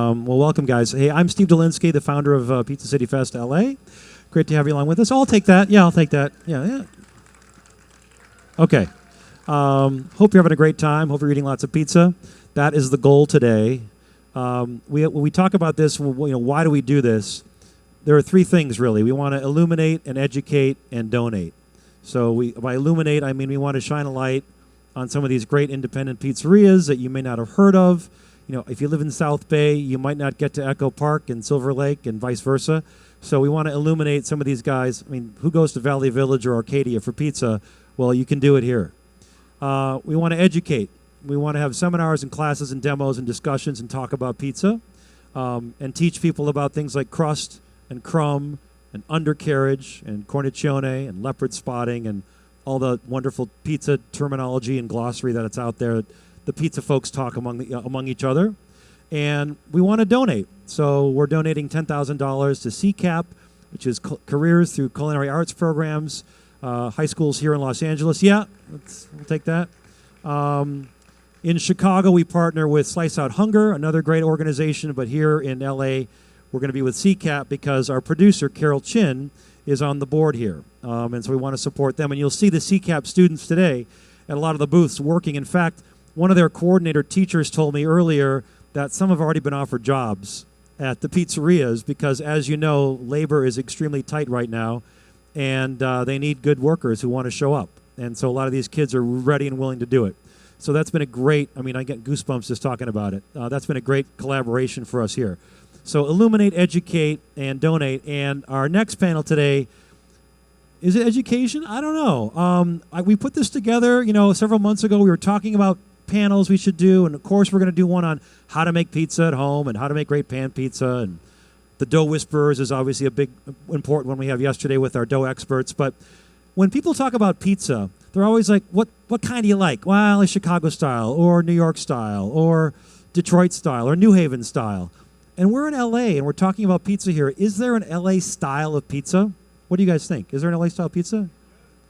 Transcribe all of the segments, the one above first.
Well, welcome, guys. Hey, I'm Steve Dolinsky, the founder of Pizza City Fest LA. Great to have you along with us. I'll take that. Yeah, I'll take that. Yeah. Okay. Hope you're having a great time. Hope you're eating lots of pizza. That is the goal today. When we talk about this, why do we do this? There are three things, really. We want to illuminate and educate and donate. So by illuminate, I mean we want to shine a light on some of these great independent pizzerias that you may not have heard of. If you live in South Bay, you might not get to Echo Park and Silver Lake and vice versa. So we want to illuminate some of these guys. I mean, who goes to Valley Village or Arcadia for pizza? Well, you can do it here. We want to educate. We want to have seminars and classes and demos and discussions and talk about pizza and teach people about things like crust and crumb and undercarriage and cornicione and leopard spotting and all the wonderful pizza terminology and glossary that it's out there. The pizza folks talk among each other. And we want to donate. So we're donating $10,000 to CCAP, which is Careers Through Culinary Arts Programs, high schools here in Los Angeles. Yeah, we'll take that. In Chicago, we partner with Slice Out Hunger, another great organization. But here in LA, we're going to be with CCAP because our producer, Carol Chin, is on the board here. And so we want to support them. And you'll see the CCAP students today at a lot of the booths working. In fact, one of their coordinator teachers told me earlier that some have already been offered jobs at the pizzerias because, as you know, labor is extremely tight right now, and they need good workers who want to show up. And so a lot of these kids are ready and willing to do it. So that's been I get goosebumps just talking about it. That's been a great collaboration for us here. So illuminate, educate, and donate. And our next panel today, is it education? I don't know. We put this together, several months ago. We were talking about panels we should do, and of course we're going to do one on how to make pizza at home and how to make great pan pizza, and the dough whisperers is obviously a big important one we have yesterday with our dough experts. But when people talk about pizza, they're always like, what kind do you like? Well, it's Chicago style or New York style or Detroit style or New Haven style. And we're in LA and we're talking about pizza here. Is there an LA style of pizza? What do you guys think? Is there an LA style pizza?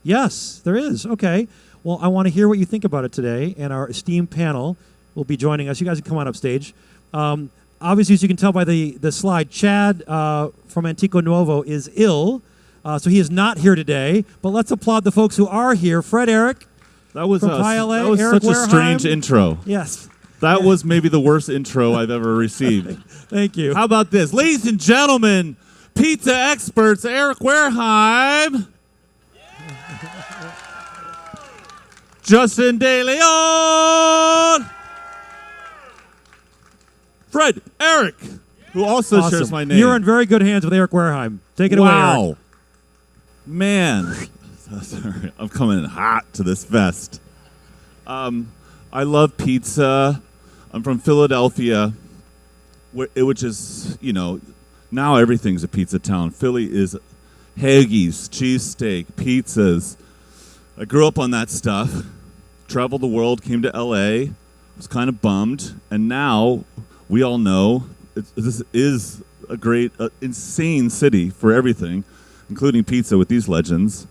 Yes, there is. Okay. Well, I want to hear what you think about it today, and our esteemed panel will be joining us. You guys can come on up stage. Obviously, as you can tell by the slide, Chad from Antico Nuevo is ill, so he is not here today. But let's applaud the folks who are here. Fred Eric from Pi LA, that was Eric such Wareheim. A strange intro. Yes. That was maybe the worst intro I've ever received. Thank you. How about this? Ladies and gentlemen, pizza experts, Eric Wareheim. Justin De Leon, Fred Eric, who also awesome. shares my name. You're in very good hands with Eric Wareheim. Take it away, Eric. Wow. Man, sorry, I'm coming in hot to this fest. I love pizza. I'm from Philadelphia, which is, now everything's a pizza town. Philly is Haggis, cheesesteak, pizzas. I grew up on that stuff, traveled the world, came to LA, was kind of bummed, and now we all know this is a great, insane city for everything, including pizza with these legends.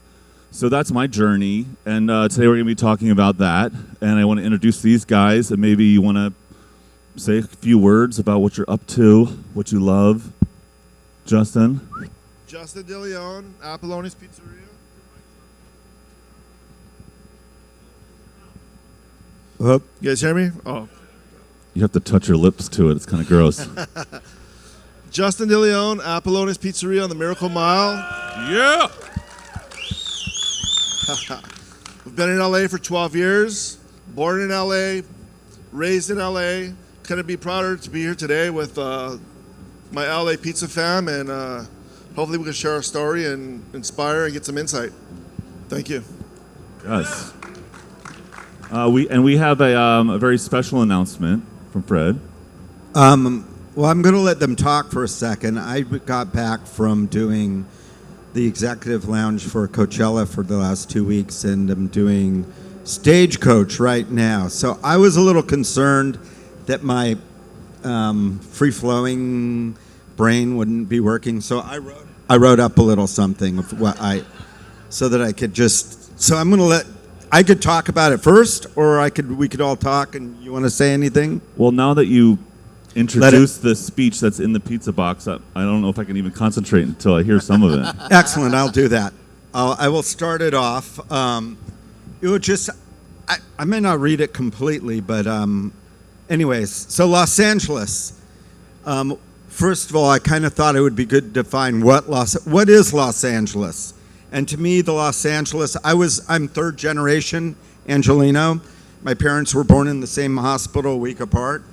So that's my journey, and today we're going to be talking about that, and I want to introduce these guys, and maybe you want to say a few words about what you're up to, what you love. Justin? Justin De Leon, Apolloni's Pizzeria. You guys hear me? Oh. You have to touch your lips to it. It's kind of gross. Justin De Leon, Apolloni's Pizzeria on the Miracle Mile. Yeah! We've been in LA for 12 years. Born in LA, raised in LA. Couldn't be prouder to be here today with my LA pizza fam, and hopefully we can share our story and inspire and get some insight. Thank you. Yes. We have a very special announcement from Fred. Well, I'm going to let them talk for a second. I got back from doing the executive lounge for Coachella for the last 2 weeks, and I'm doing Stagecoach right now. So I was a little concerned that my free-flowing brain wouldn't be working. So I wrote up a little something of what so that I could just. So I'm going to let. I could talk about it first, or we could all talk, and you want to say anything? Well, now that you introduce the speech that's in the pizza box. I don't know if I can even concentrate until I hear some of it. Excellent. I'll do that. I will start it off. It would just, I may not read it completely, but anyways. So Los Angeles. First of all, I kind of thought it would be good to define what is Los Angeles. And to me, the Los Angeles, I'm third generation Angeleno. My parents were born in the same hospital a week apart.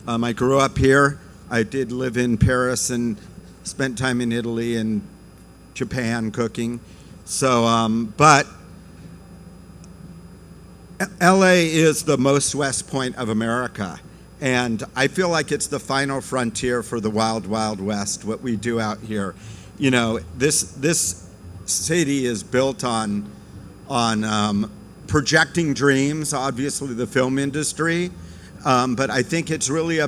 I grew up here. I did live in Paris and spent time in Italy and Japan cooking. So, but LA is the most west point of America. And I feel like it's the final frontier for the wild, wild west, what we do out here. You know, this city is built on projecting dreams, obviously the film industry, but I think it's really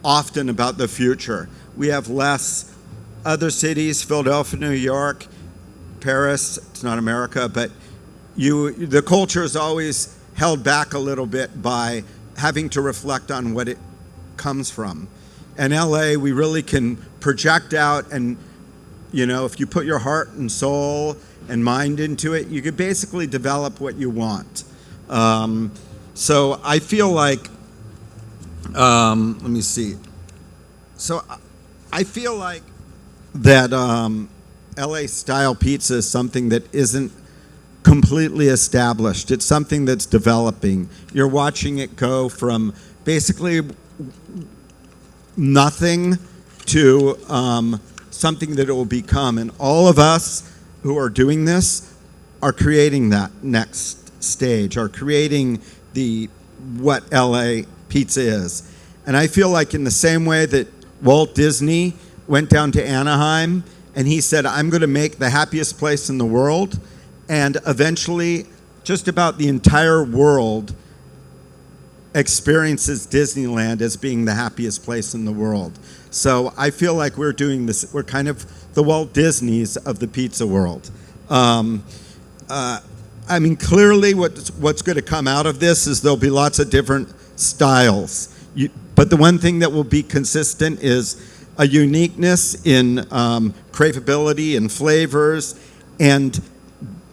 often about the future. We have less other cities, Philadelphia, New York, Paris, it's not America, but the culture is always held back a little bit by having to reflect on what it comes from. In LA, we really can project out, and you know, if you put your heart and soul and mind into it, you could basically develop what you want. So I feel like, let me see. So I feel like that LA style pizza is something that isn't completely established. It's something that's developing. You're watching it go from basically nothing to something that it will become. And all of us who are doing this are creating that next stage, are creating what LA pizza is. And I feel like in the same way that Walt Disney went down to Anaheim and he said, I'm going to make the happiest place in the world, and eventually just about the entire world experiences Disneyland as being the happiest place in the world. So I feel like we're doing this, we're kind of the Walt Disneys of the pizza world. I mean, clearly what's going to come out of this is there'll be lots of different styles. But the one thing that will be consistent is a uniqueness in craveability and flavors, and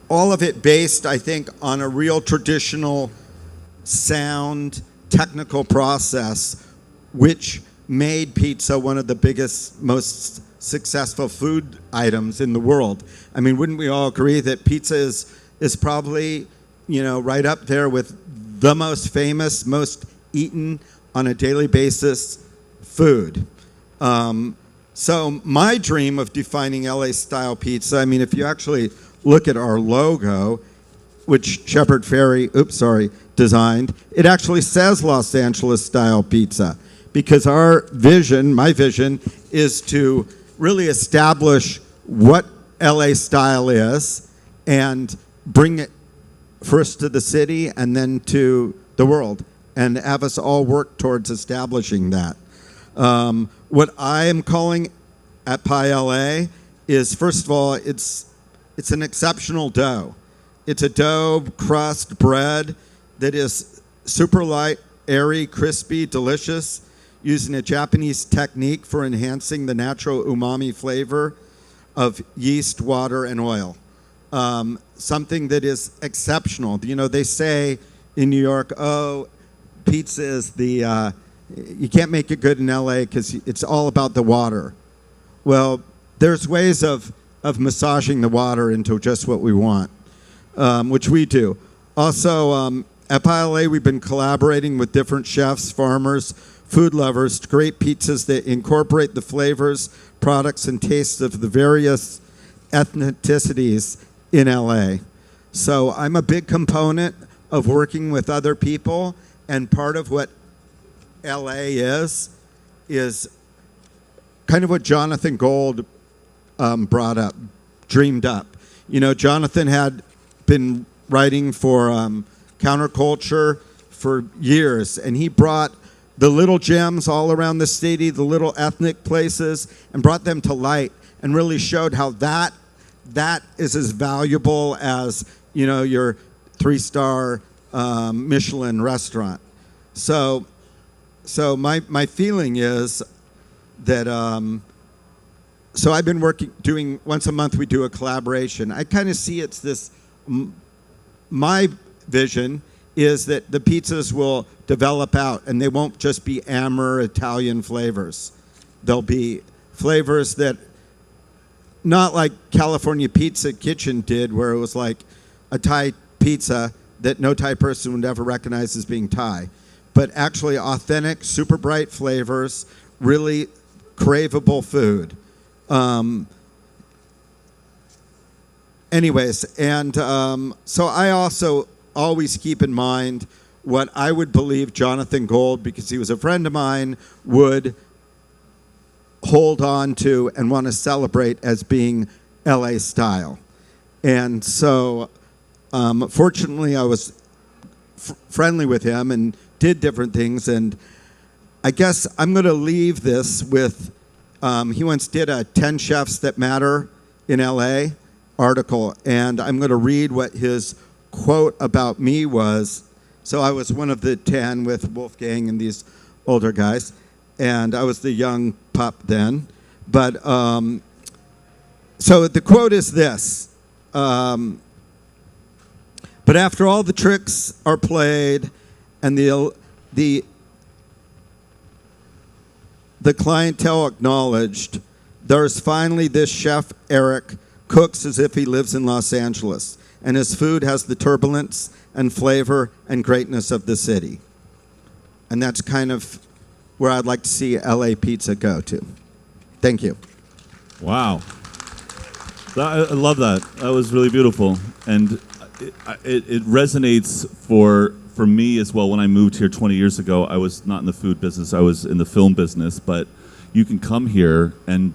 all of it based, I think, on a real traditional sound technical process, which made pizza one of the biggest, most successful food items in the world. I mean, wouldn't we all agree that pizza is probably, you know, right up there with the most famous, most eaten on a daily basis food? So my dream of defining LA style pizza, I mean, if you actually look at our logo, which Shepard Fairey, designed, it actually says Los Angeles style pizza, because our vision, my vision, is to really establish what LA style is and bring it first to the city and then to the world, and have us all work towards establishing that. What I am calling at Pie LA is, first of all, it's an exceptional dough. It's a dough crust bread that is super light, airy, crispy, delicious, using a Japanese technique for enhancing the natural umami flavor of yeast, water, and oil. Something that is exceptional. You know, they say in New York, oh, pizza is you can't make it good in LA because it's all about the water. Well, there's ways of massaging the water into just what we want, which we do. Also, at Pie LA, we've been collaborating with different chefs, farmers, food lovers to create pizzas that incorporate the flavors, products, and tastes of the various ethnicities in LA. So I'm a big component of working with other people, and part of what LA is kind of what Jonathan Gold brought up, dreamed up. You know, Jonathan had been writing for counterculture for years, and he brought the little gems all around the city, the little ethnic places, and brought them to light, and really showed how that is as valuable as, you know, your 3-star Michelin restaurant. So so my feeling is that so I've been doing once a month we do a collaboration. I kind of see it's this. My vision is that the pizzas will develop out, and they won't just be Amber Italian flavors. They'll be flavors that, not like California Pizza Kitchen did, where it was like a Thai pizza that no Thai person would ever recognize as being Thai, but actually authentic, super bright flavors, really craveable food. Anyways, and so I also always keep in mind what I would believe Jonathan Gold, because he was a friend of mine, would hold on to and want to celebrate as being LA style. And so fortunately I was friendly with him and did different things, and I guess I'm going to leave this with, he once did a 10 Chefs That Matter in LA article, and I'm going to read what his quote about me was. So I was one of the 10 with Wolfgang and these older guys, and I was the young pup then. But so the quote is this: but after all the tricks are played and the clientele acknowledged, there's finally this chef Eric cooks as if he lives in Los Angeles, and his food has the turbulence and flavor and greatness of the city. And that's kind of where I'd like to see LA Pizza go to. Thank you. Wow. I love that. That was really beautiful. And it resonates for me as well. When I moved here 20 years ago, I was not in the food business. I was in the film business. But you can come here and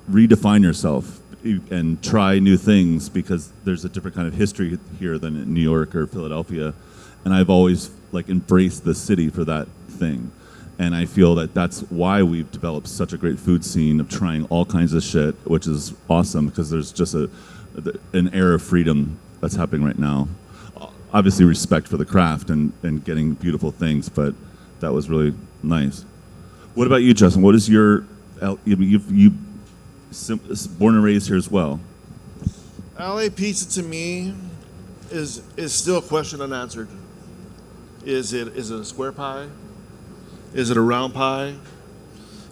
redefine yourself and try new things, because there's a different kind of history here than in New York or Philadelphia. And I've always embraced the city for that thing. And I feel that that's why we've developed such a great food scene of trying all kinds of shit, which is awesome, because there's just an era of freedom that's happening right now. Obviously respect for the craft and getting beautiful things, but that was really nice. What about you, Justin? What is your, you born and raised here as well? LA pizza to me is still a question unanswered. Is it a square pie? Is it a round pie?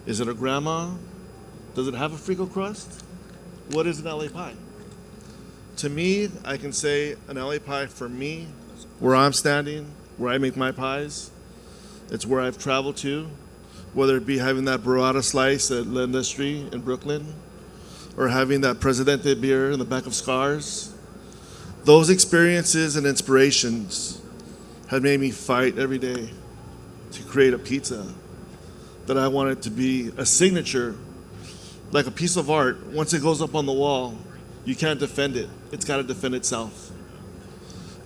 Is it a grandma? Does it have a frico crust? What is an LA pie? To me, I can say an LA pie for me, where I'm standing, where I make my pies, it's where I've traveled to, whether it be having that burrata slice at La Industry in Brooklyn, or having that Presidente beer in the back of Scars. Those experiences and inspirations have made me fight every day to create a pizza that I wanted to be a signature, like a piece of art. Once it goes up on the wall, you can't defend it. It's got to defend itself.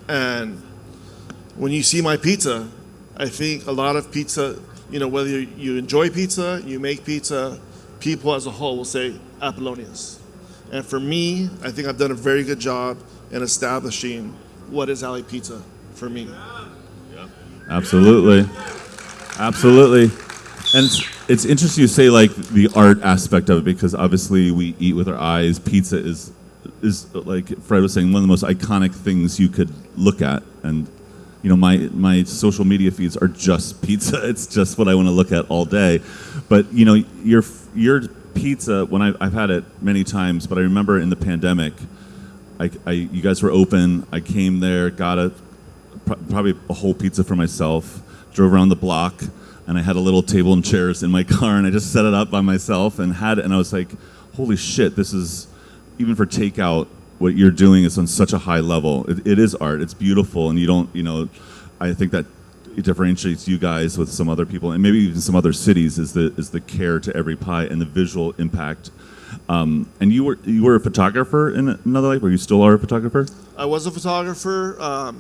And when you see my pizza, I think a lot of pizza, whether you enjoy pizza, you make pizza, people as a whole will say Apollonius. And for me, I think I've done a very good job in establishing what is LA pizza for me. Yeah. Absolutely. Absolutely. And it's interesting you say the art aspect of it, because obviously we eat with our eyes. Pizza is like Fred was saying, one of the most iconic things you could look at. And my social media feeds are just pizza. It's just what I want to look at all day. But your pizza, when I've had it many times, but I remember in the pandemic, you guys were open. I came there, got probably a whole pizza for myself, drove around the block, and I had a little table and chairs in my car, and I just set it up by myself and had it, and I was like, holy shit, this is, even for takeout, what you're doing is on such a high level. It is art. It's beautiful, and you don't, I think that it differentiates you guys with some other people, and maybe even some other cities, is the care to every pie and the visual impact. And you were a photographer in another life, or you still are a photographer? I was a photographer.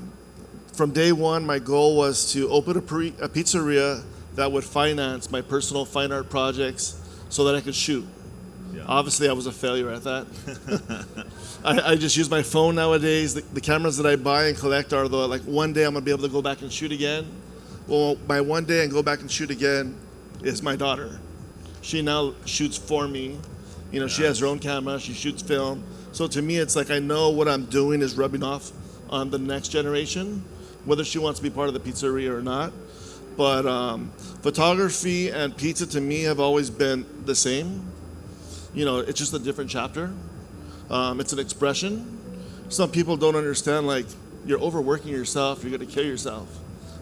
From day one, my goal was to open a pizzeria that would finance my personal fine art projects so that I could shoot. Yeah. Obviously, I was a failure at that. I just use my phone nowadays. The cameras that I buy and collect are one day I'm going to be able to go back and shoot again. Well, my one day and go back and shoot again is my daughter. She now shoots for me. You know, she has her own camera. She shoots film. So to me, it's like I know what I'm doing is rubbing off on the next generation, whether she wants to be part of the pizzeria or not. But photography and pizza to me have always been the same. You know, it's just a different chapter. It's an expression. Some people don't understand, like, you're overworking yourself, you're gonna kill yourself.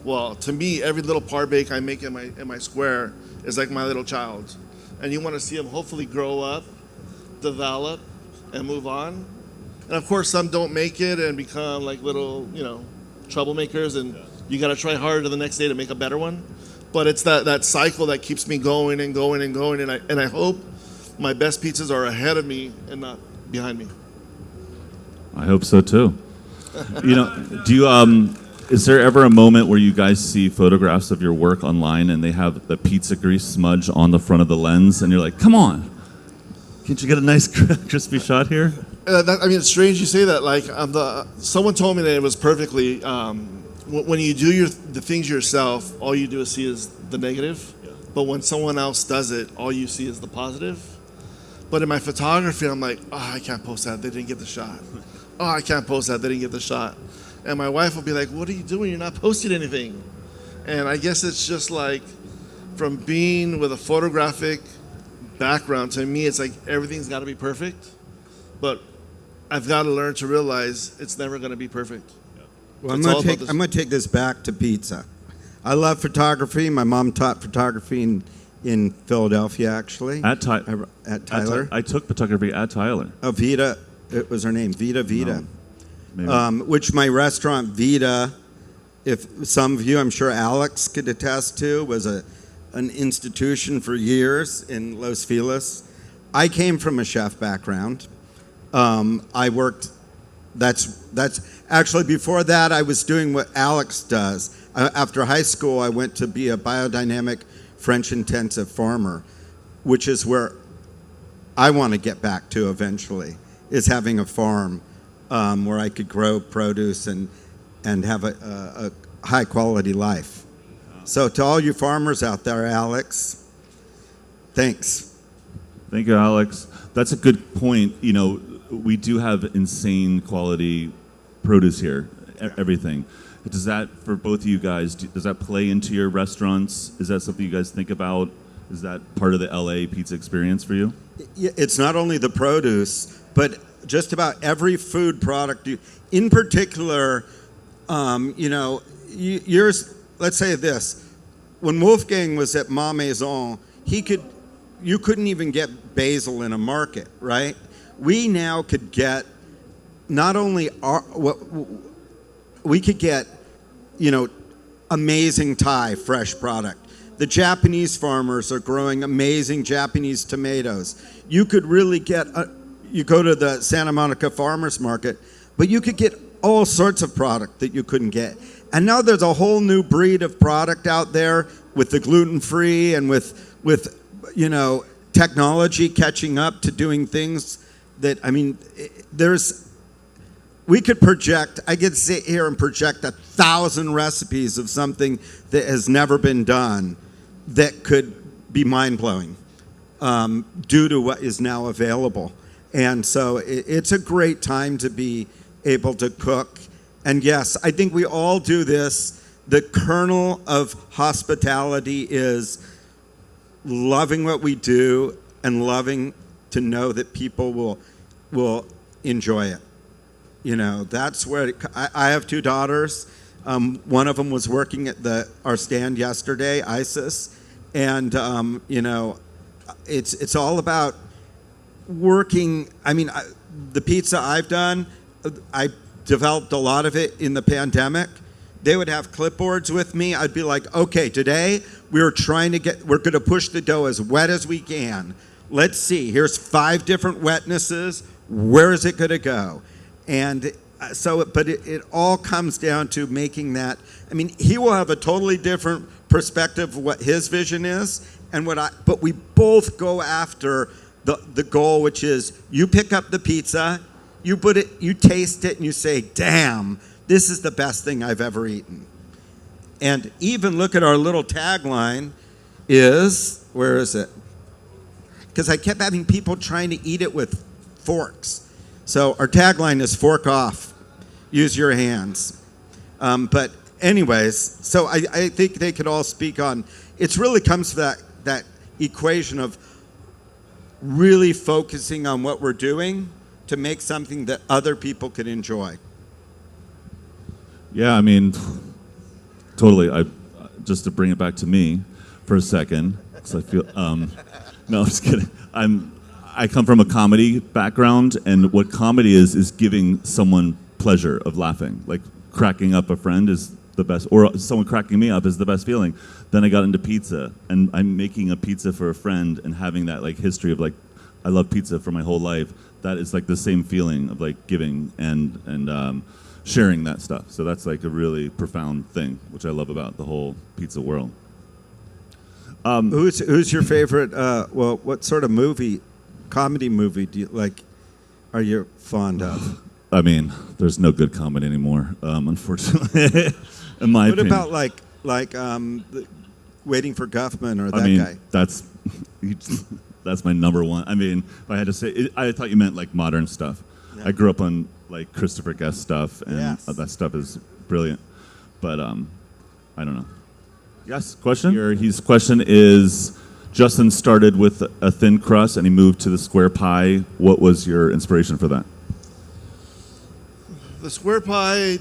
Well, to me, every little par bake I make in my square is like my little child. And you wanna see them hopefully grow up, develop, and move on. And of course, some don't make it and become like little, you know, troublemakers, and you gotta try harder the next day to make a better one. But it's that cycle that keeps me going and going and going, and I hope my best pizzas are ahead of me and not behind me. I hope so too. You know, do you is there ever a moment where you guys see photographs of your work online and they have the pizza grease smudge on the front of the lens, and you're like, come on, can't you get a nice crispy shot here? I mean, it's strange you say that. Like, someone told me that it was perfectly. When you do the things yourself, all you do is see is the negative. Yeah. But when someone else does it, all you see is the positive. But in my photography, I'm like, oh, I can't post that. They didn't get the shot. Oh, I can't post that. They didn't get the shot. And my wife will be like, what are you doing? You're not posting anything. And I guess it's just like, from being with a photographic background, to me, it's like everything's got to be perfect. But I've got to learn to realize it's never going to be perfect. Well, I'm going to take this back to pizza. I love photography. My mom taught photography in Philadelphia, actually. At Tyler. I took photography at Tyler. Oh, Vita, it was her name, Vita. No, which my restaurant, Vita, if some of you, I'm sure Alex could attest to, was an institution for years in Los Feliz. I came from a chef background. I worked, that's actually before that I was doing what Alex does. After high school, I went to be a biodynamic French intensive farmer, which is where I want to get back to eventually, is having a farm where I could grow produce and have a high quality life. So to all you farmers out there, Alex, thanks. Thank you, Alex. That's a good point. You know, we do have insane quality produce here, everything. Does that, for both of you guys, does that play into your restaurants? Is that something you guys think about? Is that part of the LA pizza experience for you? It's not only the produce, but just about every food product. In particular, you know, let's say this. When Wolfgang was at Ma Maison, you couldn't even get basil in a market, right? We now could get not only we could get, you know, amazing Thai fresh product. The Japanese farmers are growing amazing Japanese tomatoes. You could really get, you go to the Santa Monica Farmers Market, but you could get all sorts of product that you couldn't get. And now there's a whole new breed of product out there with the gluten-free and with you know, technology catching up to doing things that, I mean, we could project, I could sit here and project 1,000 recipes of something that has never been done that could be mind-blowing due to what is now available. And so it's a great time to be able to cook. And yes, I think we all do this. The kernel of hospitality is loving what we do and loving to know that people will enjoy it. You know, that's where I have 2 daughters. One of them was working at our stand yesterday, ISIS, and you know, it's all about working. I mean, the pizza I've done, I developed a lot of it in the pandemic. They would have clipboards with me. I'd be like, okay, today we're going to push the dough as wet as we can. Let's see, here's 5 different wetnesses. Where is it going to go? And so, but it all comes down to making that. I mean, he will have a totally different perspective of what his vision is, and but we both go after the goal, which is you pick up the pizza, you taste it, and you say, damn, this is the best thing I've ever eaten. And even look at our little tagline is, where is it? Because I kept having people trying to eat it with forks. So our tagline is fork off, use your hands. But anyways, so I think they could all speak on, it really comes to that equation of really focusing on what we're doing to make something that other people can enjoy. Yeah, I mean, totally. Just to bring it back to me for a second, because I feel no, I'm just kidding. I come from a comedy background, and what comedy is giving someone pleasure of laughing. Like cracking up a friend is the best, or someone cracking me up is the best feeling. Then I got into pizza, and I'm making a pizza for a friend and having that like history of like, I love pizza for my whole life. That is like the same feeling of like giving and sharing that stuff. So that's like a really profound thing, which I love about the whole pizza world. Who's your favorite? Well, what sort of comedy movie do you like? Are you fond of? I mean, there's no good comedy anymore, unfortunately. In my What opinion. about like Waiting for Guffman or that I mean, guy? that's my number one. I mean, if I had to say, I thought you meant like modern stuff. Yeah. I grew up on like Christopher Guest stuff, and Yes. that stuff is brilliant. But I don't know. Yes, question? His question is, Justin started with a thin crust and he moved to the square pie. What was your inspiration for that? The square pie,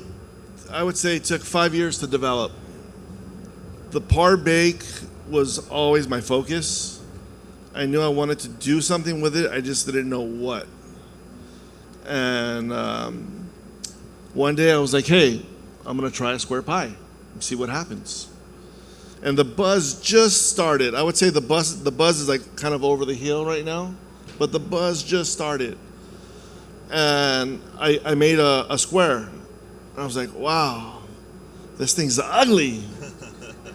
I would say, took 5 years to develop. The par bake was always my focus. I knew I wanted to do something with it. I just didn't know what. And one day I was like, hey, I'm going to try a square pie and see what happens. And the buzz just started. I would say the buzz is like kind of over the hill right now, but the buzz just started. And I made a square. And I was like, wow, this thing's ugly.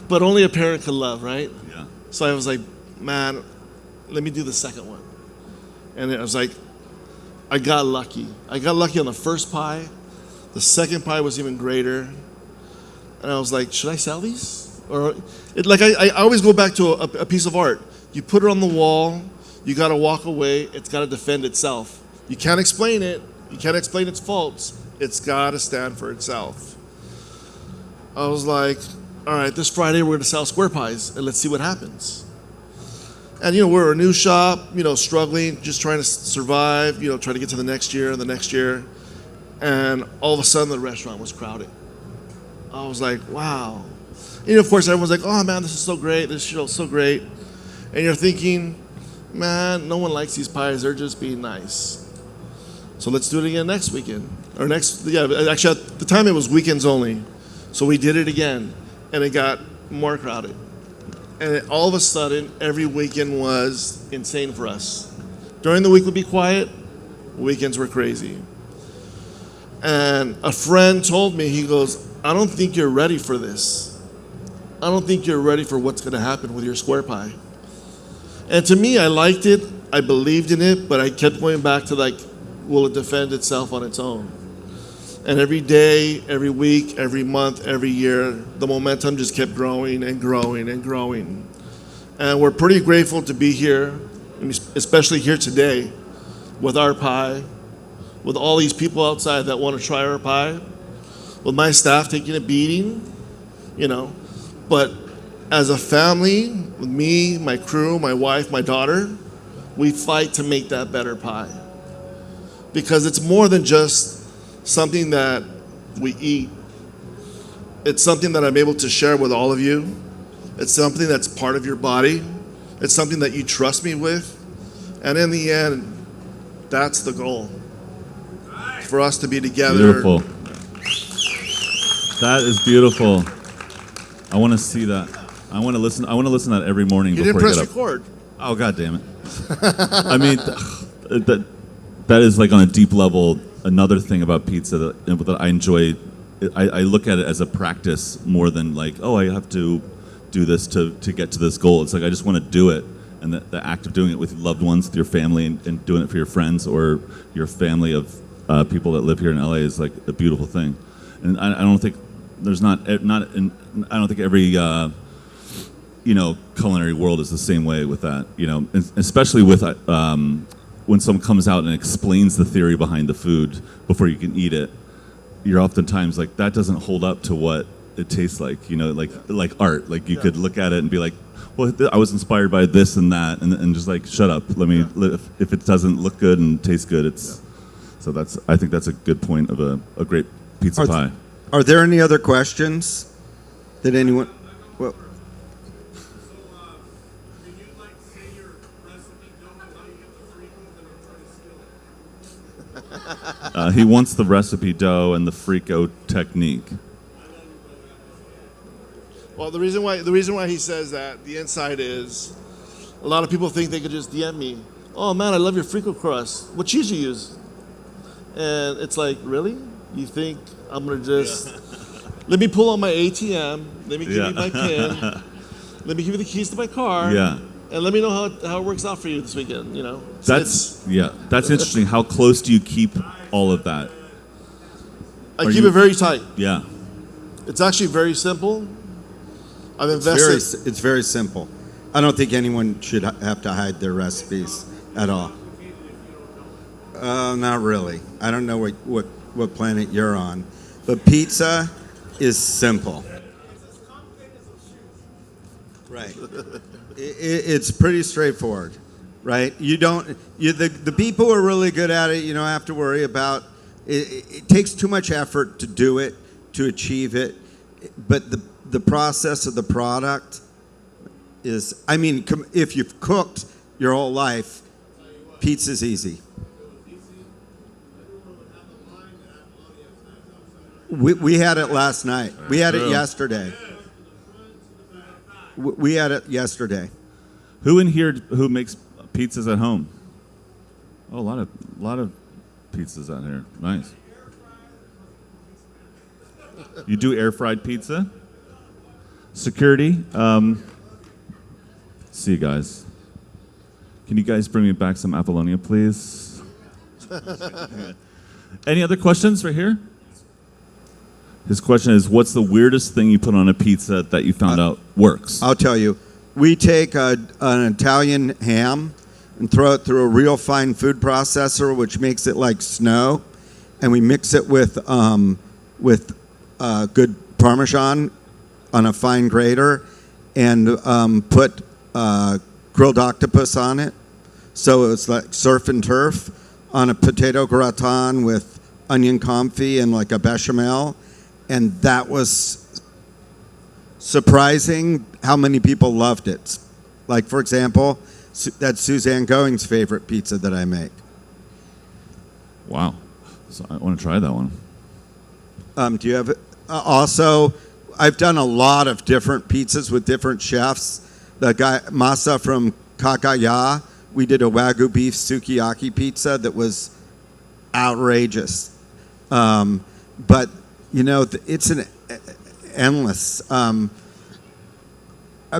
But only a parent could love, right? Yeah. So I was like, man, let me do the second one. And I was like, I got lucky. I got lucky on the first pie. The second pie was even greater. And I was like, should I sell these? Or I always go back to a piece of art. You put it on the wall, you got to walk away, it's got to defend itself. You can't explain it, you can't explain its faults, it's got to stand for itself. I was like, all right, this Friday we're going to sell square pies and let's see what happens. And we're a new shop, struggling, just trying to survive, trying to get to the next year and the next year. And all of a sudden the restaurant was crowded. I was like, wow. Of course, everyone's like, oh man, this is so great, this show's so great. And you're thinking, man, no one likes these pies, they're just being nice. So let's do it again next weekend. Actually at the time it was weekends only. So we did it again, and it got more crowded. And all of a sudden, every weekend was insane for us. During the week would be quiet, weekends were crazy. And a friend told me, he goes, I don't think you're ready for this. I don't think you're ready for what's going to happen with your square pie. And to me, I liked it, I believed in it, but I kept going back to will it defend itself on its own? And every day, every week, every month, every year, the momentum just kept growing and growing and growing. And we're pretty grateful to be here, especially here today, with our pie, with all these people outside that want to try our pie, with my staff taking a beating, But as a family, with me, my crew, my wife, my daughter, we fight to make that better pie. Because it's more than just something that we eat. It's something that I'm able to share with all of you. It's something that's part of your body. It's something that you trust me with. And in the end, that's the goal. For us to be together. Beautiful. That is beautiful. I want to see that. I want to listen to that every morning You before didn't I press get up. record. Oh, God damn it. I mean, that is like on a deep level, another thing about pizza that I enjoy. I look at it as a practice more than like, oh, I have to do this to get to this goal. It's like I just want to do it. And the act of doing it with loved ones, with your family, and doing it for your friends or your family of people that live here in LA is like a beautiful thing. And I don't think there's not in, I don't think every culinary world is the same way with that. Especially with when someone comes out and explains the theory behind the food before you can eat it. You're oftentimes like, that doesn't hold up to what it tastes like. Like art. Like you could look at it and be like, well, I was inspired by this and that, and just like, shut up. Let me. If it doesn't look good and taste good, it's. So I think that's a good point of a great pizza pie. Are there any other questions? Did anyone? Well, he wants the recipe dough and the Frico technique. Well, the reason why he says that, the inside is, a lot of people think they could just DM me, oh man, I love your Frico crust. What cheese you use? And it's like, really? You think I'm gonna just let me pull on my ATM, let me give you my PIN, let me give you the keys to my car, and let me know how it works out for you this weekend. That's interesting. How close do you keep all of that? I keep it very tight. Yeah, it's actually very simple. I've invested. It's very simple. I don't think anyone should have to hide their recipes at all. Not really. I don't know what planet you're on, but pizza is simple. Right. It's pretty straightforward, right? The people who are really good at it, you don't have to worry about it. It takes too much effort to do it, to achieve it, but the process of the product is, if you've cooked your whole life, pizza's easy. We had it last night. We had it yesterday. We had it yesterday. Who in here who makes pizzas at home? Oh, a lot of pizzas out here. Nice. You do air fried pizza? Security. See you guys. Can you guys bring me back some Apollonia, please? Any other questions right here? His question is, what's the weirdest thing you put on a pizza that you found out works? I'll tell you. We take an Italian ham and throw it through a real fine food processor, which makes it like snow, and we mix it with good Parmesan on a fine grater, and put grilled octopus on it. So it's like surf and turf on a potato gratin with onion confit and like a bechamel. And that was surprising how many people loved it. Like, for example, that's Suzanne Going's favorite pizza that I make. Wow. So I want to try that one. Do you have also, I've done a lot of different pizzas with different chefs. The guy, Masa from Kakaya, we did a Wagyu beef sukiyaki pizza that was outrageous. But it's an endless.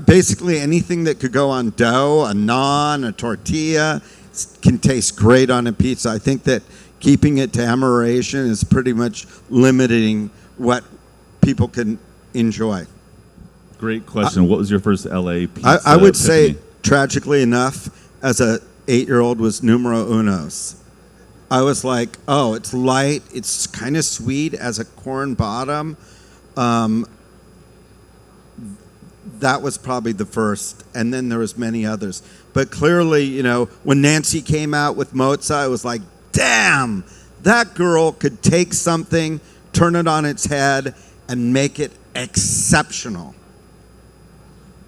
Basically, anything that could go on dough, a naan, a tortilla, can taste great on a pizza. I think that keeping it to amelioration is pretty much limiting what people can enjoy. Great question. What was your first LA pizza? I would epiphany? say, tragically enough, as a 8-year-old, was numero unos. I was like, oh, it's light, it's kind of sweet as a corn bottom. That was probably the first, and then there was many others. But clearly, when Nancy came out with mozza, I was like, damn, that girl could take something, turn it on its head, and make it exceptional.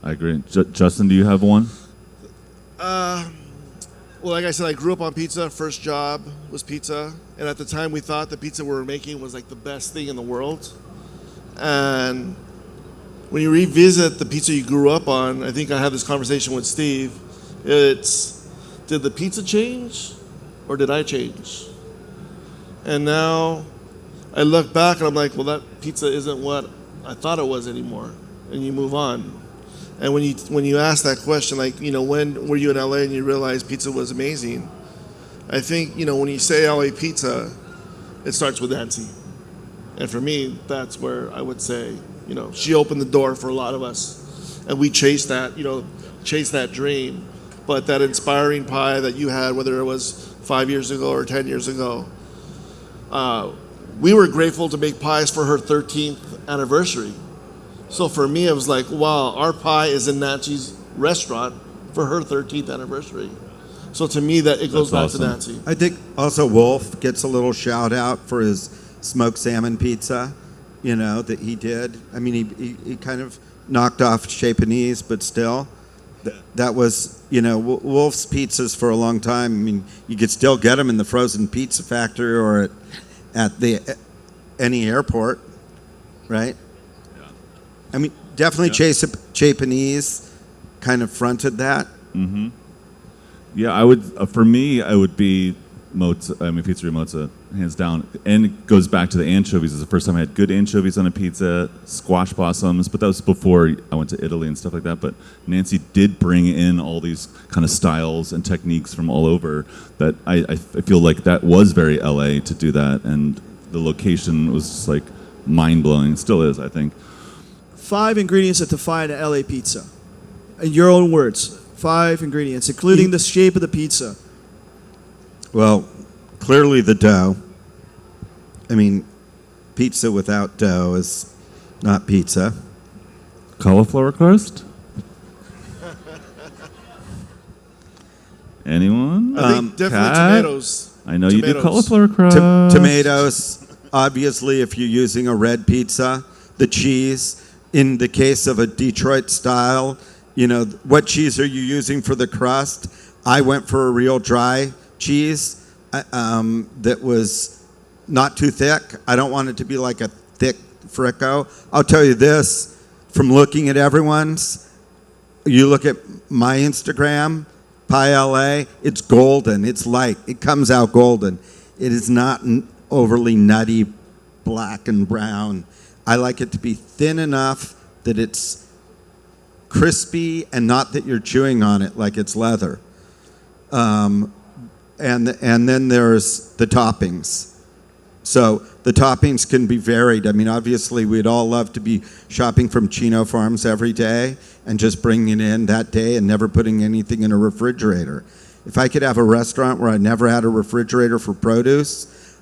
I agree. Justin, do you have one? Well, like I said, I grew up on pizza. First job was pizza. And at the time, we thought the pizza we were making was like the best thing in the world. And when you revisit the pizza you grew up on, I think I had this conversation with Steve. It's, did the pizza change or did I change? And now I look back and I'm like, well, that pizza isn't what I thought it was anymore. And you move on. And when you ask that question, like, when were you in LA and you realized pizza was amazing? I think, when you say LA pizza, it starts with Nancy. And for me, that's where I would say, she opened the door for a lot of us, and we chased that, chased that dream. But that inspiring pie that you had, whether it was 5 years ago or 10 years ago, we were grateful to make pies for her 13th anniversary. So for me, it was like, wow, our pie is in Nancy's restaurant for her 13th anniversary. So to me, that it goes back awesome. to Nancy. I think also Wolf gets a little shout out for his smoked salmon pizza, that he did. I mean, he kind of knocked off Japanese, but still, that was, Wolf's pizzas for a long time. I mean, you could still get them in the frozen pizza factory or at any airport, right? Yeah. I mean, definitely Japanese kind of fronted that. Mm-hmm. Yeah, I would. For me, I would be mozza. I mean, pizzeria mozza, hands down. And it goes back to the anchovies. It's the first time I had good anchovies on a pizza. Squash blossoms, but that was before I went to Italy and stuff like that. But Nancy did bring in all these kind of styles and techniques from all over. That I feel like that was very LA to do that, and the location was just like mind blowing. Still is, I think. 5 ingredients that define an LA pizza. In your own words, 5 ingredients, including the shape of the pizza. Well, clearly the dough. I mean, pizza without dough is not pizza. Cauliflower crust? Anyone? I think definitely Kat? tomatoes. I know you do Tomatoes. cauliflower crust. Tomatoes, obviously, if you're using a red pizza. The cheese, in the case of a Detroit style, what cheese are you using for the crust? I went for a real dry cheese that was not too thick. I don't want it to be like a thick Fricko. I'll tell you this, from looking at everyone's, you look at my Instagram, Pie LA, it's golden. It's light. It comes out golden. It is not overly nutty, black and brown. I like it to be thin enough that it's crispy and not that you're chewing on it like it's leather. And then there's the toppings. So the toppings can be varied. I mean, obviously, we'd all love to be shopping from Chino Farms every day and just bringing it in that day and never putting anything in a refrigerator. If I could have a restaurant where I never had a refrigerator for produce,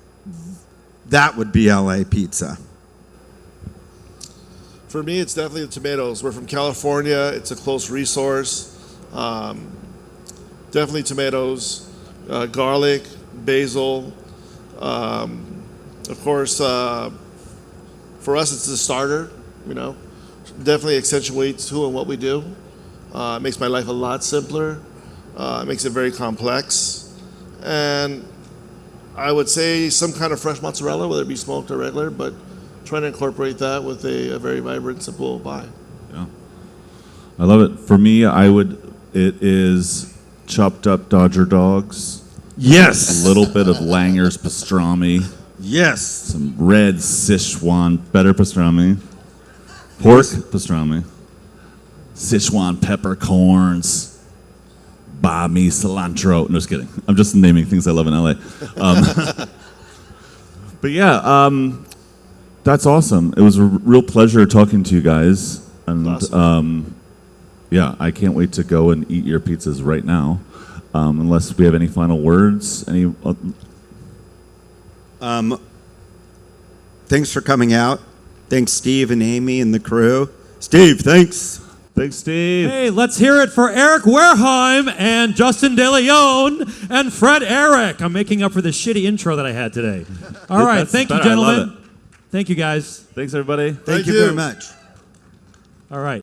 that would be LA pizza. For me, it's definitely the tomatoes. We're from California. It's a close resource. Definitely tomatoes, garlic, basil. Of course, for us, it's the starter. Definitely accentuates who and what we do. It makes my life a lot simpler. It makes it very complex. And I would say some kind of fresh mozzarella, whether it be smoked or regular, but trying to incorporate that with a very vibrant, simple pie. Yeah. I love it. For me, it is chopped up Dodger dogs, Yes. a little bit of Langer's pastrami, Yes. some red Sichuan, better pastrami, pork pastrami, Sichuan peppercorns, banh mi, cilantro. No, just kidding. I'm just naming things I love in LA. But yeah, that's awesome. It was a real pleasure talking to you guys. And Awesome. yeah, I can't wait to go and eat your pizzas right now. Unless we have any final words. Thanks for coming out. Thanks, Steve and Amy and the crew. Steve, thanks. Thanks, Steve. Hey, let's hear it for Eric Wareheim and Justin De Leon and Fred Eric. I'm making up for the shitty intro that I had today. All right, That's thank you, better. I love gentlemen. Thank you, guys. Thanks, everybody. Thank you you. very much. All right.